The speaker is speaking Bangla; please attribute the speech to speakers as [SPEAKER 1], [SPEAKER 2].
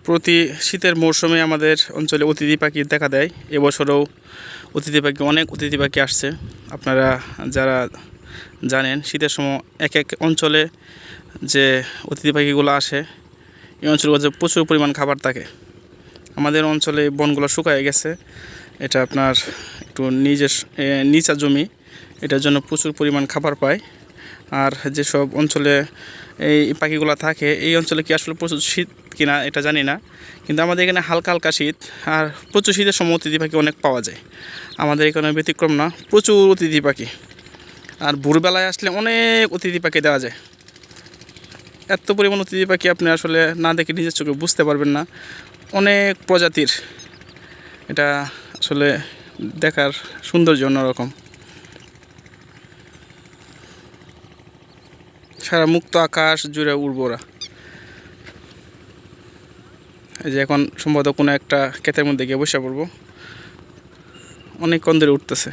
[SPEAKER 1] প্রতি শীতের মৌসুমে আমাদের অঞ্চলে অতিথি পাখি দেখা দেয়। এবছরও অনেক অতিথি পাখি আসছে। আপনারা যারা জানেন শীতের সময় এক এক অঞ্চলে যে অতিথি পাখিগুলো আসে, এই অঞ্চলগুলোতে প্রচুর পরিমাণ খাবার থাকে। আমাদের অঞ্চলে বনগুলো শুকায় গেছে, এটা আপনার একটু নিচা জমি, এটার জন্য প্রচুর পরিমাণ খাবার পায়। আর যেসব অঞ্চলে এই পাখিগুলো থাকে, এই অঞ্চলে কি আসলে প্রচুর শীত কিনা এটা জানি না, কিন্তু আমাদের এখানে হালকা হালকা শীত আর প্রচুর শীতের সময় অতিথি পাখি অনেক পাওয়া যায়। আমাদের এখানে ব্যতিক্রম না, প্রচুর অতিথি পাখি। আর ভোরবেলায় আসলে অনেক অতিথি পাখি দেওয়া যায়। এত পরিমাণ অতিথি পাখি আপনি আসলে না দেখে নিজের চোখে বুঝতে পারবেন না। অনেক প্রজাতির, এটা আসলে দেখার সৌন্দর্য অন্যরকম। সারা মুক্ত আকাশ জুড়ে উর্বরা। এই যে এখন সম্ভবত কোনো একটা ক্ষেতের মধ্যে গিয়ে বসে পড়বো, অনেকক্ষণ ধরে উঠতেছে।